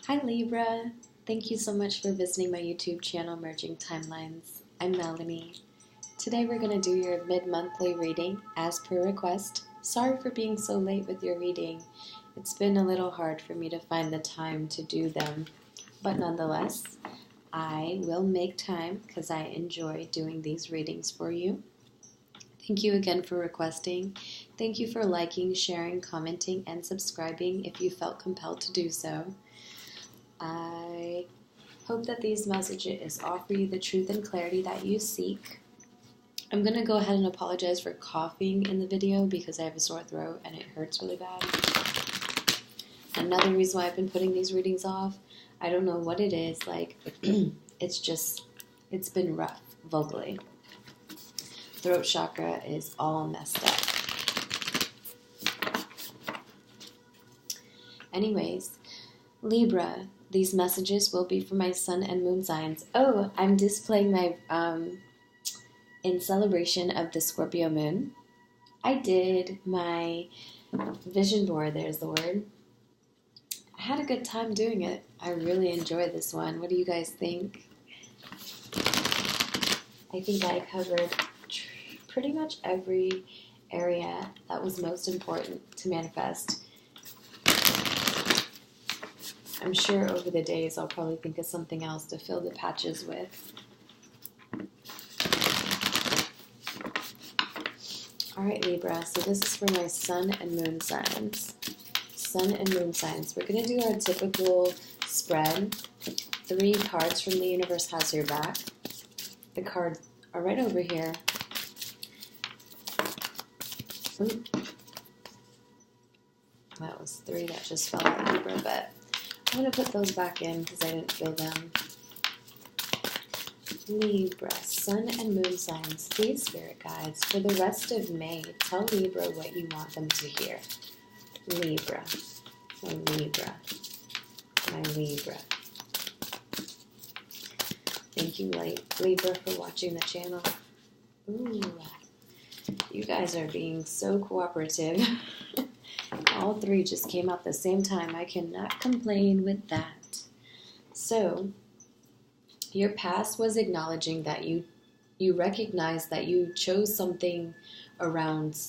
Hi Libra, thank you so much for visiting my YouTube channel Merging Timelines. I'm Melanie. Today we're going to do your mid-monthly reading as per request. Sorry for being so late with your reading. It's been a little hard for me to find the time to do them, but nonetheless, I will make time because I enjoy doing these readings for you. Thank you again for requesting. Thank you for liking, sharing, commenting, and subscribing if you felt compelled to do so. I hope that these messages offer you the truth and clarity that you seek. I'm going to go ahead and apologize for coughing in the video because I have a sore throat and it hurts really bad. Another reason why I've been putting these readings off, I don't know what it is, it's been rough vocally. Throat chakra is all messed up. Anyways, Libra, these messages will be for my sun and moon signs. Oh, I'm displaying my, in celebration of the Scorpio moon, I did my vision board, there's the word. I had a good time doing it. I really enjoyed this one. What do you guys think? I think I covered pretty much every area that was most important to manifest. I'm sure over the days I'll probably think of something else to fill the patches with. Alright Libra, so this is for my sun and moon signs. Sun and moon signs. We're going to do our typical spread. 3 cards from the universe has your back. The cards are right over here. Ooh. That was 3 that just fell out, Libra, but I'm going to put those back in because I didn't feel them. Libra, sun and moon signs, please spirit guides. For the rest of May, tell Libra what you want them to hear. Libra, my Libra, my Libra. Thank you, Libra, for watching the channel. Ooh, you guys are being so cooperative. All 3 just came out at the same time. I cannot complain with that. So, your past was acknowledging that you recognize that you chose something around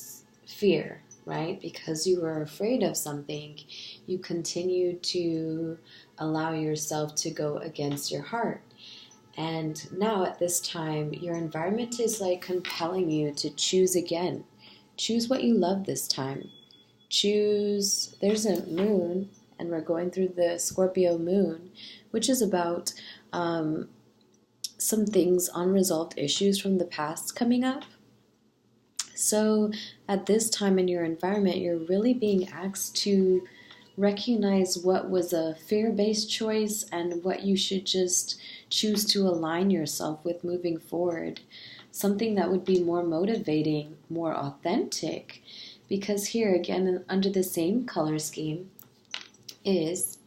fear, right? Because you were afraid of something, you continued to allow yourself to go against your heart. And now at this time, your environment is like compelling you to choose again. Choose what you love this time. Choose, there's a moon, and we're going through the Scorpio moon, which is about some things, unresolved issues from the past coming up. So at this time in your environment, you're really being asked to recognize what was a fear-based choice and what you should just choose to align yourself with moving forward. Something that would be more motivating, more authentic. Because here again, under the same color scheme, is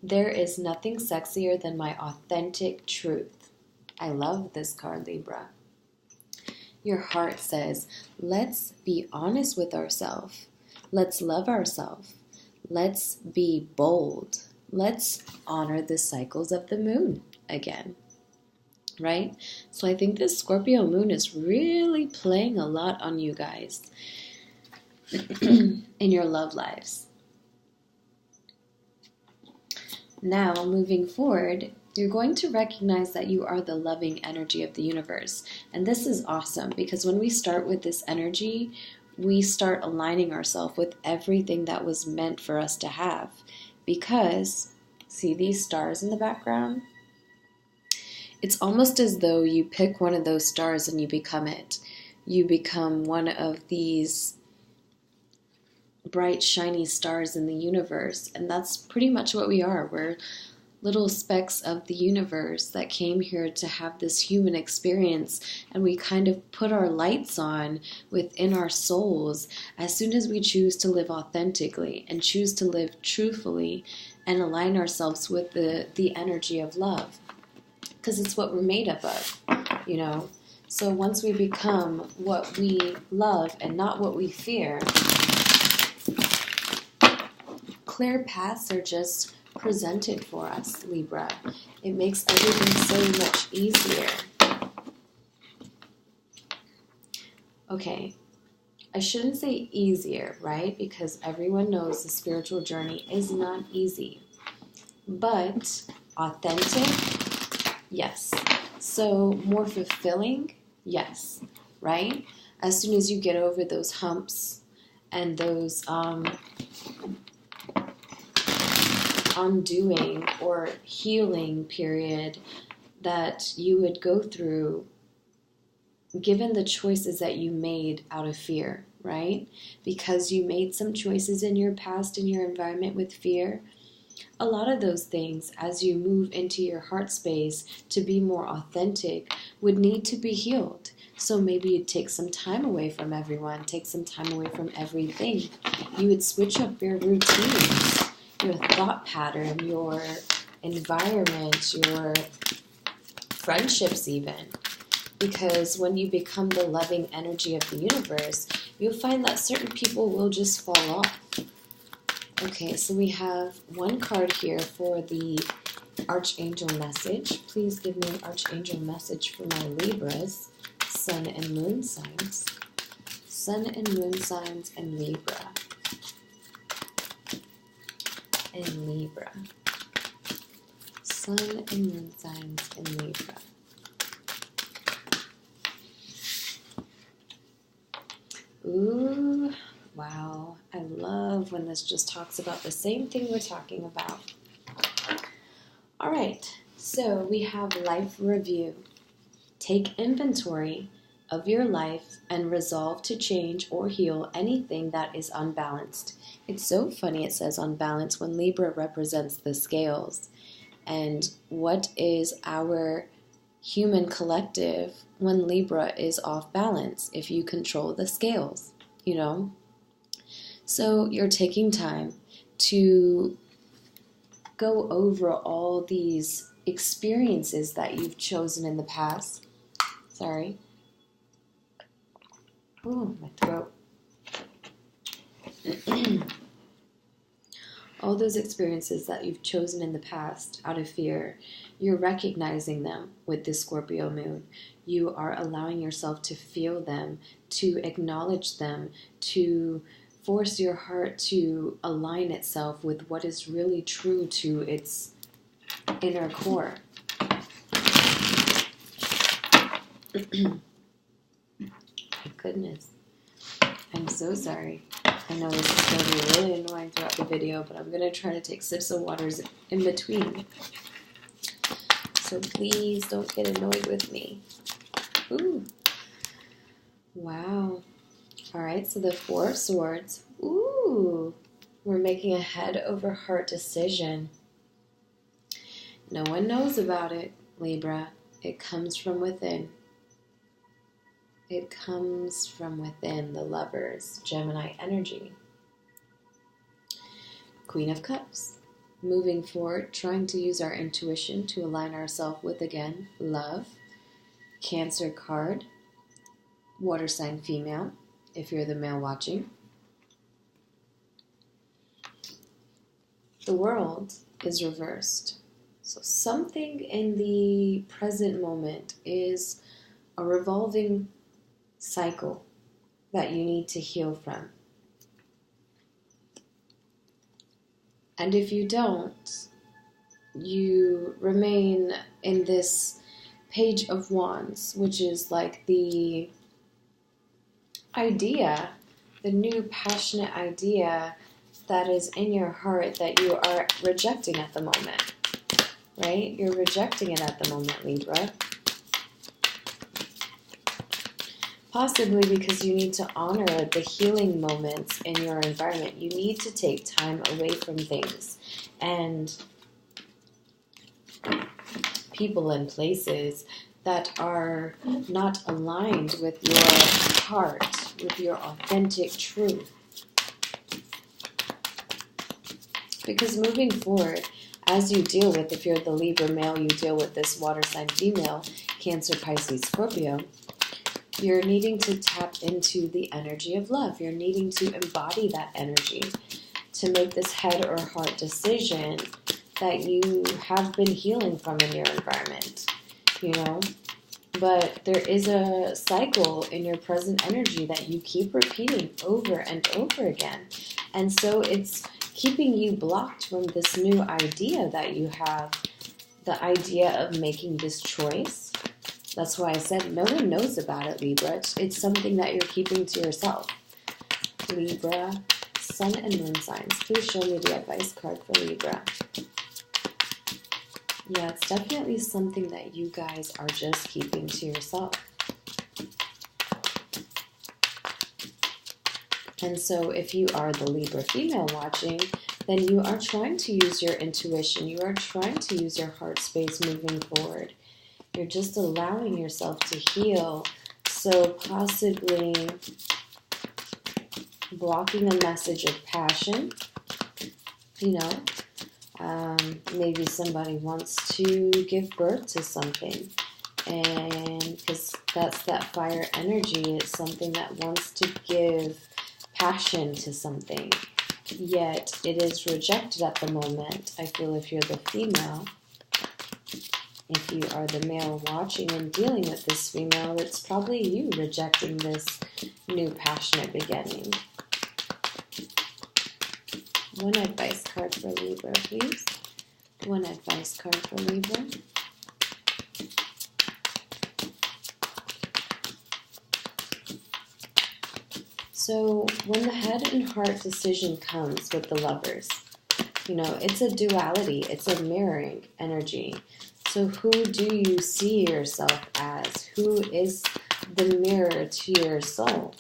there is nothing sexier than my authentic truth. I love this card, Libra. Your heart says, let's be honest with ourselves. Let's love ourselves. Let's be bold. Let's honor the cycles of the moon again. Right? So I think this Scorpio moon is really playing a lot on you guys in your love lives. Now, moving forward, you're going to recognize that you are the loving energy of the universe. And this is awesome because when we start with this energy, we start aligning ourselves with everything that was meant for us to have. Because, see these stars in the background? It's almost as though you pick one of those stars and you become it. You become one of these bright, shiny stars in the universe. And that's pretty much what we are. We're little specks of the universe that came here to have this human experience, and we kind of put our lights on within our souls as soon as we choose to live authentically and choose to live truthfully and align ourselves with the energy of love, because it's what we're made up of, you know. So once we become what we love and not what we fear, clear paths are just presented for us, Libra. It makes everything so much easier. Okay, I shouldn't say easier, right? Because everyone knows the spiritual journey is not easy. But authentic, yes. So more fulfilling, yes, right? As soon as you get over those humps and those undoing or healing period that you would go through, given the choices that you made out of fear, right? Because you made some choices in your past, in your environment with fear, a lot of those things, as you move into your heart space to be more authentic, would need to be healed. So maybe you'd take some time away from everyone, take some time away from everything. You would switch up your routines, your thought pattern, your environment, your friendships even. Because when you become the loving energy of the universe, you'll find that certain people will just fall off. Okay, so we have one card here for the Archangel message. Please give me an Archangel message for my Libras, Sun and Moon signs. Sun and Moon signs and Libra. And Libra. Sun and Moon signs and Libra. Ooh, wow. I love when this just talks about the same thing we're talking about. All right, so we have life review. Take inventory of your life and resolve to change or heal anything that is unbalanced. It's so funny it says unbalanced when Libra represents the scales. And what is our human collective when Libra is off balance, if you control the scales, you know? So you're taking time to go over all these experiences that you've chosen in the past. Sorry. Ooh, my throat. All those experiences that you've chosen in the past out of fear, you're recognizing them with this Scorpio moon. You are allowing yourself to feel them, to acknowledge them, to force your heart to align itself with what is really true to its inner core. My goodness. I'm so sorry. I know this is going to be really annoying throughout the video, but I'm going to try to take sips of waters in between. So please don't get annoyed with me. Ooh. Wow. All right, so the Four of Swords. Ooh. We're making a head over heart decision. No one knows about it, Libra. It comes from within. It comes from within, the Lovers, Gemini energy. Queen of Cups. Moving forward, trying to use our intuition to align ourselves with, again, love. Cancer card. Water sign female, if you're the male watching. The World is reversed. So something in the present moment is a revolving cycle that you need to heal from. And if you don't, you remain in this Page of Wands, which is like the idea, the new passionate idea that is in your heart that you are rejecting at the moment, right? You're rejecting it at the moment, Libra. Possibly because you need to honor the healing moments in your environment. You need to take time away from things and people and places that are not aligned with your heart, with your authentic truth. Because moving forward, as you deal with, if you're the Libra male, you deal with this water sign female, Cancer, Pisces, Scorpio, you're needing to tap into the energy of love. You're needing to embody that energy to make this head or heart decision that you have been healing from in your environment, you know. But there is a cycle in your present energy that you keep repeating over and over again. And so it's keeping you blocked from this new idea that you have, the idea of making this choice. That's why I said no one knows about it, Libra. It's something that you're keeping to yourself. Libra, Sun and Moon signs. Please show me the advice card for Libra. Yeah, it's definitely something that you guys are just keeping to yourself. And so if you are the Libra female watching, then you are trying to use your intuition. You are trying to use your heart space moving forward. You're just allowing yourself to heal. So possibly blocking a message of passion, you know. Maybe somebody wants to give birth to something, and because that's that fire energy, it's something that wants to give passion to something, yet it is rejected at the moment. I feel if you're the female, if you are the male watching and dealing with this female, it's probably you rejecting this new passionate beginning. One advice card for Libra, please. One advice card for Libra. So when the head and heart decision comes with the Lovers, you know, it's a duality. It's a mirroring energy. So who do you see yourself as? Who is the mirror to your soul?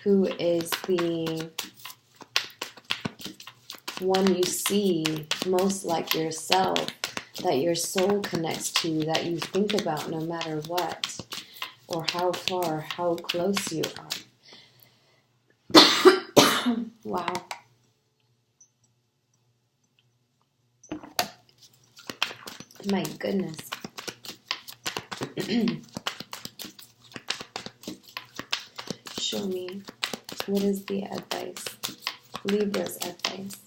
Who is the one you see most like yourself, that your soul connects to, that you think about no matter what, or how far, how close you are? Wow. My goodness. Show me, what is the advice? Libra's advice.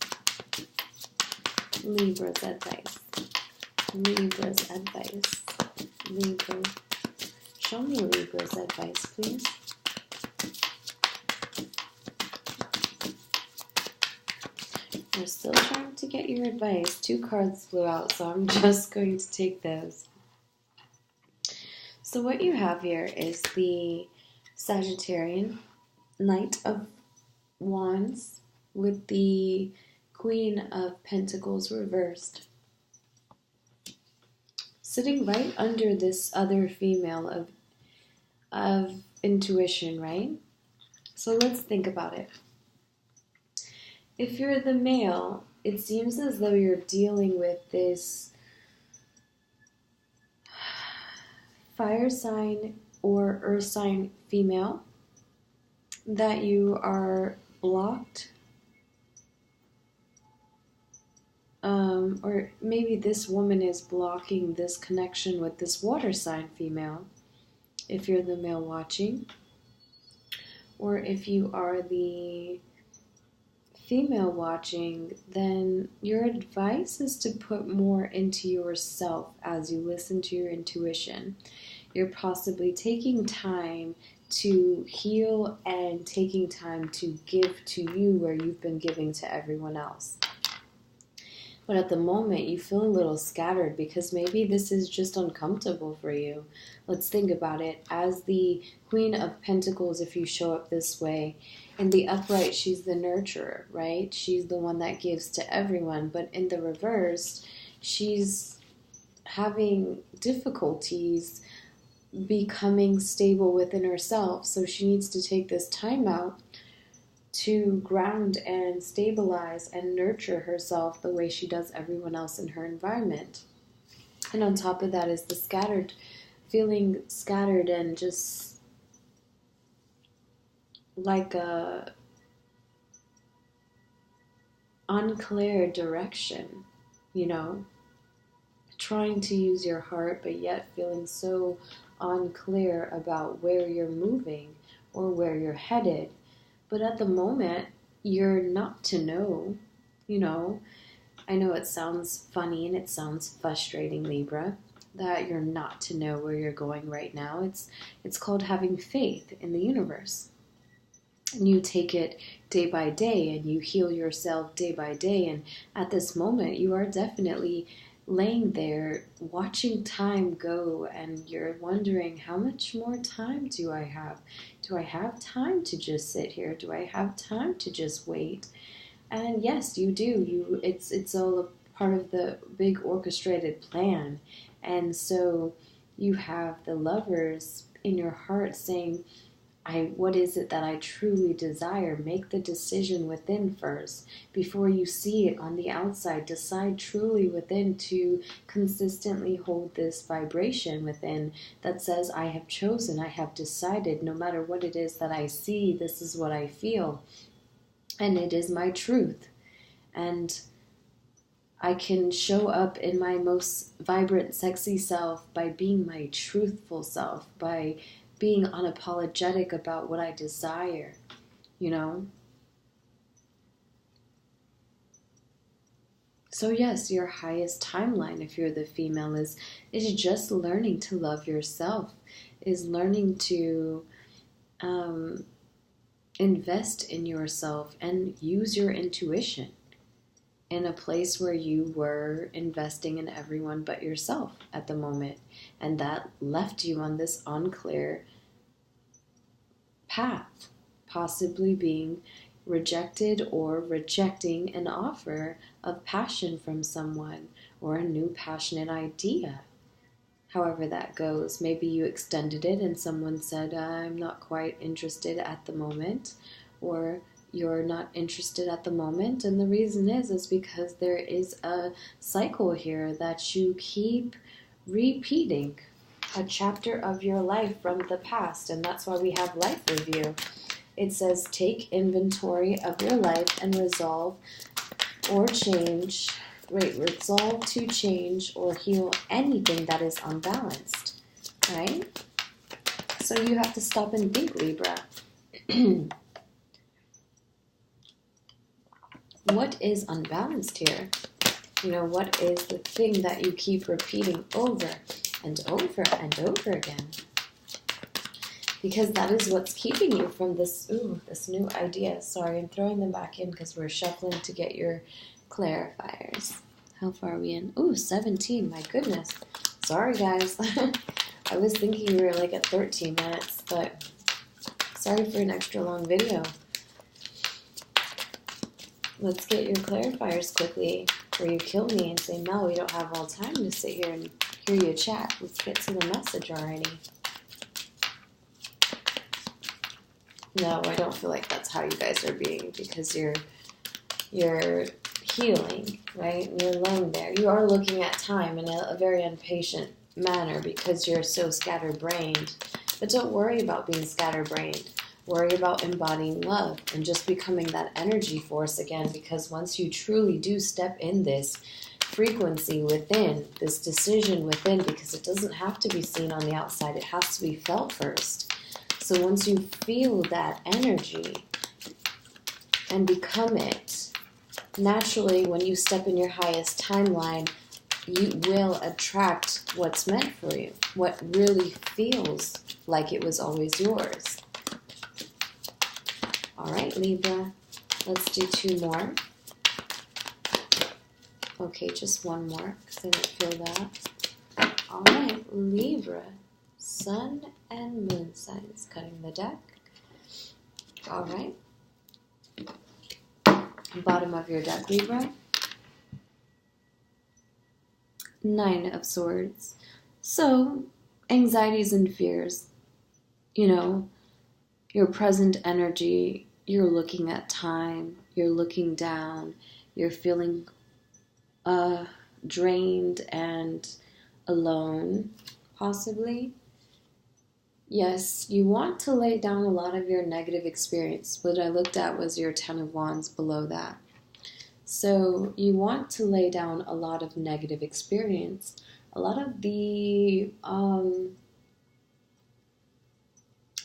Libra's advice. Libra's advice. Libra. Show me Libra's advice, please. We're still trying to get your advice. 2 cards flew out, so I'm just going to take those. So what you have here is the Sagittarian Knight of Wands with the Queen of Pentacles reversed, sitting right under this other female of intuition, right? So let's think about it. If you're the male, it seems as though you're dealing with this fire sign or earth sign female that you are blocked. Or maybe this woman is blocking this connection with this water sign female, if you're the male watching. Or if you are the female watching, then your advice is to put more into yourself as you listen to your intuition. You're possibly taking time to heal and taking time to give to you where you've been giving to everyone else. But at the moment, you feel a little scattered because maybe this is just uncomfortable for you. Let's think about it. As the Queen of Pentacles, if you show up this way, in the upright, she's the nurturer, right? She's the one that gives to everyone. But in the reverse, she's having difficulties becoming stable within herself. So she needs to take this time out to ground and stabilize and nurture herself the way she does everyone else in her environment. And on top of that is the scattered, feeling scattered and just like a unclear direction, you know, trying to use your heart but yet feeling so unclear about where you're moving or where you're headed. But at the moment, you're not to know, you know. I know it sounds funny and it sounds frustrating, Libra, that you're not to know where you're going right now. It's called having faith in the universe. And you take it day by day and you heal yourself day by day. And at this moment, you are definitely laying there watching time go, and you're wondering, how much more time do I have? Do I have time to just sit here? Do I have time to just wait? And yes, you do. It's all a part of the big orchestrated plan. And so you have the lovers in your heart saying, what is it that I truly desire? Make the decision within first before you see it on the outside. Decide truly within to consistently hold this vibration within that says, I have chosen, I have decided, no matter what it is that I see, this is what I feel. And it is my truth. And I can show up in my most vibrant, sexy self by being my truthful self, by being unapologetic about what I desire, you know? So yes, your highest timeline, if you're the female, is just learning to love yourself, is learning to invest in yourself and use your intuition in a place where you were investing in everyone but yourself at the moment. And that left you on this unclear path, possibly being rejected or rejecting an offer of passion from someone or a new passionate idea. However that goes, maybe you extended it and someone said, I'm not quite interested at the moment, or you're not interested at the moment, and the reason is because there is a cycle here that you keep repeating, a chapter of your life from the past, and that's why we have life review. It says, take inventory of your life and resolve to change or heal anything that is unbalanced, right? So you have to stop and think, Libra. What is unbalanced here? You know, what is the thing that you keep repeating over and over and over again? Because that is what's keeping you from this new idea. Sorry, I'm throwing them back in because we're shuffling to get your clarifiers. How far are we in? 17, my goodness. Sorry, guys. I was thinking we were like at 13 minutes, but sorry for an extra long video. Let's get your clarifiers quickly, or you kill me and say, Mel, we don't have all time to sit here and hear you chat. Let's get to the message already. No, I don't feel like that's how you guys are being, because you're healing, right? You're alone there. You are looking at time in a very impatient manner because you're so scatterbrained. But don't worry about being scatterbrained. Worry about embodying love and just becoming that energy force again, because once you truly do step in this frequency within, this decision within, because it doesn't have to be seen on the outside, it has to be felt first. So once you feel that energy and become it, naturally when you step in your highest timeline, you will attract what's meant for you, what really feels like it was always yours. All right, Libra, let's do 2 more. Okay, just 1 more, because I didn't feel that. All right, Libra, Sun and Moon signs, cutting the deck. All right. Bottom of your deck, Libra. 9 of Swords. So, anxieties and fears, you know, your present energy, you're looking at time, you're looking down, you're feeling drained and alone, possibly. Yes, you want to lay down a lot of your negative experience. What I looked at was your 10 of Wands below that. So you want to lay down a lot of negative experience, a lot of the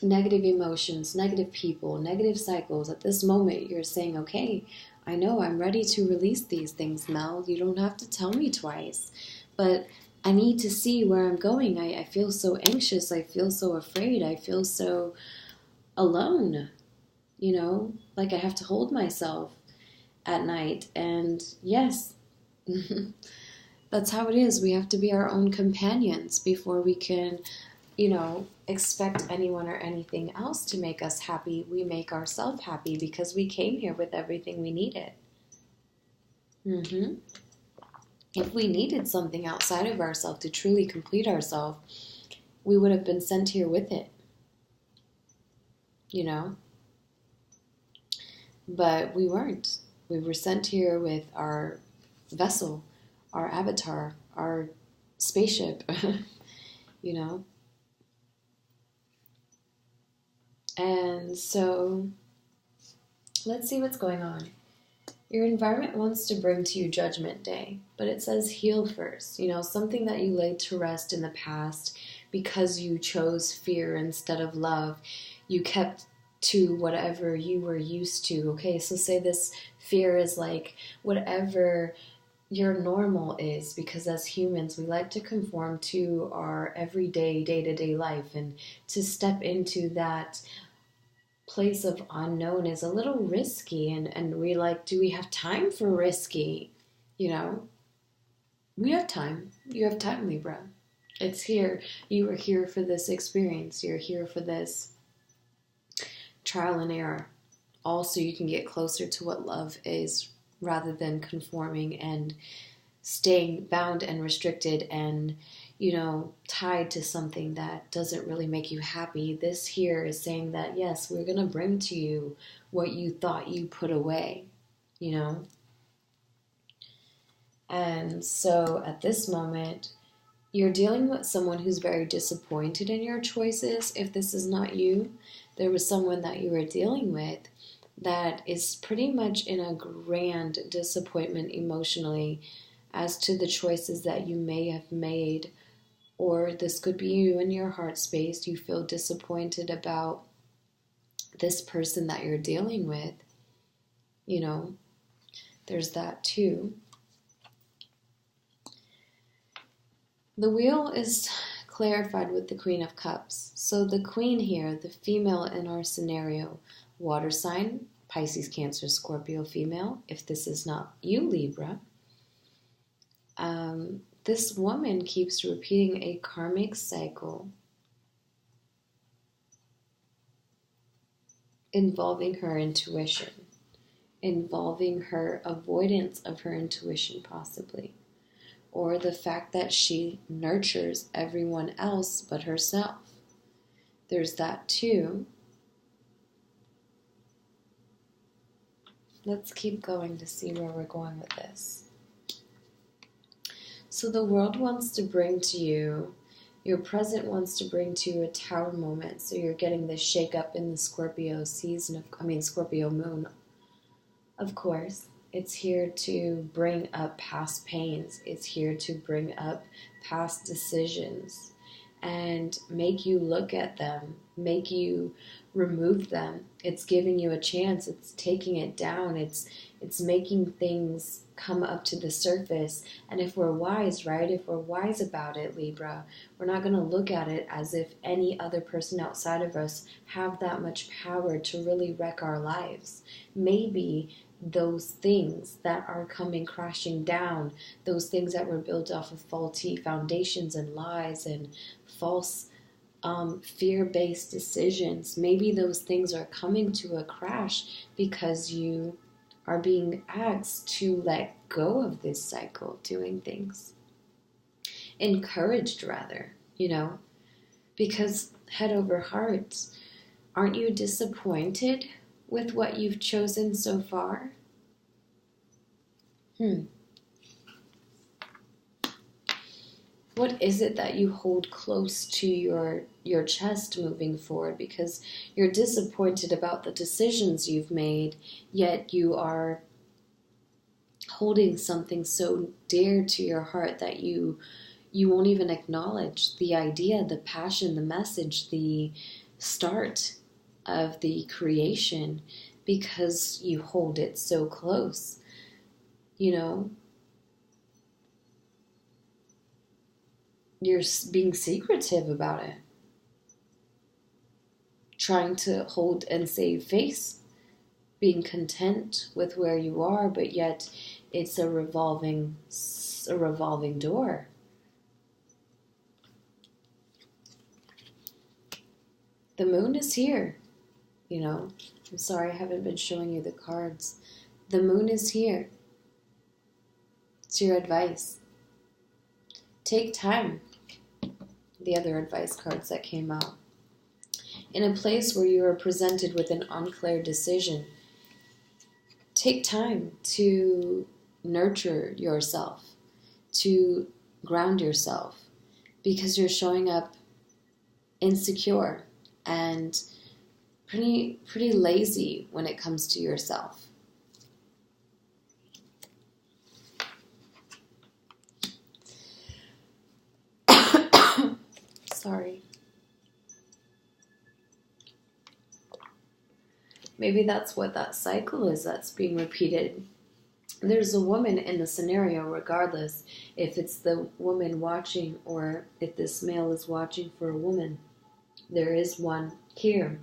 negative emotions, negative people, negative cycles. At this moment, you're saying, okay, I know I'm ready to release these things, Mel. You don't have to tell me twice. But I need to see where I'm going. I feel so anxious. I feel so afraid. I feel so alone, like I have to hold myself at night. And yes, that's how it is. We have to be our own companions before we can, expect anyone or anything else to make us happy. We make ourselves happy because we came here with everything we needed. If we needed something outside of ourselves to truly complete ourselves, we would have been sent here with it, But we weren't. We were sent here with our vessel, our avatar, our spaceship, And so let's see what's going on. Your environment wants to bring to you Judgment Day, but it says heal first. Something that you laid to rest in the past because you chose fear instead of love. You kept to whatever you were used to. Okay, so say this fear is like whatever your normal is, because as humans we like to conform to our everyday, day-to-day life, and to step into that place of unknown is a little risky, and we like, do we have time for risky? We have time. You have time, Libra. It's here. You are here for this experience. You're here for this trial and error. Also, you can get closer to what love is rather than conforming and staying bound and restricted and, tied to something that doesn't really make you happy. This here is saying that, yes, we're going to bring to you what you thought you put away, And so at this moment, you're dealing with someone who's very disappointed in your choices. If this is not you, there was someone that you were dealing with that is pretty much in a grand disappointment emotionally as to the choices that you may have made. Or this could be you in your heart space. You feel disappointed about this person that you're dealing with. There's that too. The wheel is clarified with the Queen of Cups. So the Queen here, the female in our scenario, water sign, Pisces, Cancer, Scorpio female. If this is not you, Libra, this woman keeps repeating a karmic cycle involving her intuition, involving her avoidance of her intuition possibly, or the fact that she nurtures everyone else but herself. There's that too. Let's keep going to see where we're going with this. So the world wants to bring to you, your present wants to bring to you a tower moment. So you're getting this shake up in the Scorpio Scorpio moon. Of course, it's here to bring up past pains. It's here to bring up past decisions and make you look at them, make you remove them. It's giving you a chance. It's taking it down. It's making things come up to the surface. And if we're wise, right? If we're wise about it, Libra, we're not going to look at it as if any other person outside of us have that much power to really wreck our lives. Maybe those things that are coming crashing down, those things that were built off of faulty foundations and lies and false fear-based decisions, maybe those things are coming to a crash because you are being asked to let go of this cycle of doing things. Encouraged, rather, because head over heart, aren't you disappointed with what you've chosen so far? What is it that you hold close to your chest moving forward? Because you're disappointed about the decisions you've made, yet you are holding something so dear to your heart that you won't even acknowledge the idea, the passion, the message, the start of the creation, because you hold it so close. You know, you're being secretive about it, trying to hold and save face, being content with where you are, but yet it's a revolving door. The moon is here, you know. I'm sorry I haven't been showing you the cards. The moon is here. It's your advice. Take time. The other advice cards that came out. In a place where you are presented with an unclear decision, take time to nurture yourself, to ground yourself, because you're showing up insecure and pretty lazy when it comes to yourself. Sorry. Maybe that's what that cycle is that's being repeated. There's a woman in the scenario, regardless if it's the woman watching or if this male is watching for a woman. There is one here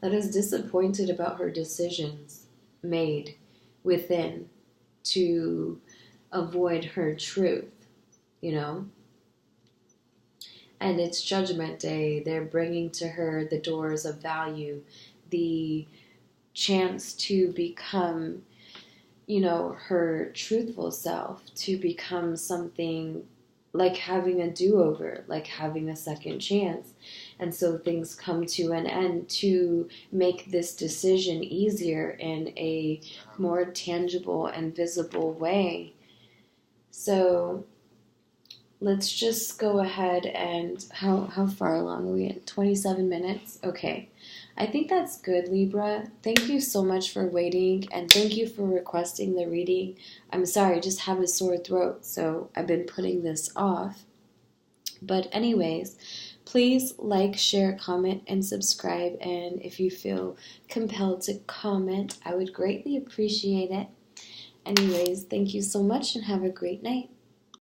that is disappointed about her decisions made within to avoid her truth, you know? And it's Judgment Day. They're bringing to her the doors of value, the chance to become, you know, her truthful self, to become something like having a do-over, like having a second chance. And so things come to an end to make this decision easier in a more tangible and visible way. So let's just go ahead and, how far along are we in? 27 minutes? Okay. I think that's good, Libra. Thank you so much for waiting, and thank you for requesting the reading. I'm sorry, I just have a sore throat, so I've been putting this off. But anyways, please like, share, comment, and subscribe. And if you feel compelled to comment, I would greatly appreciate it. Anyways, thank you so much and have a great night.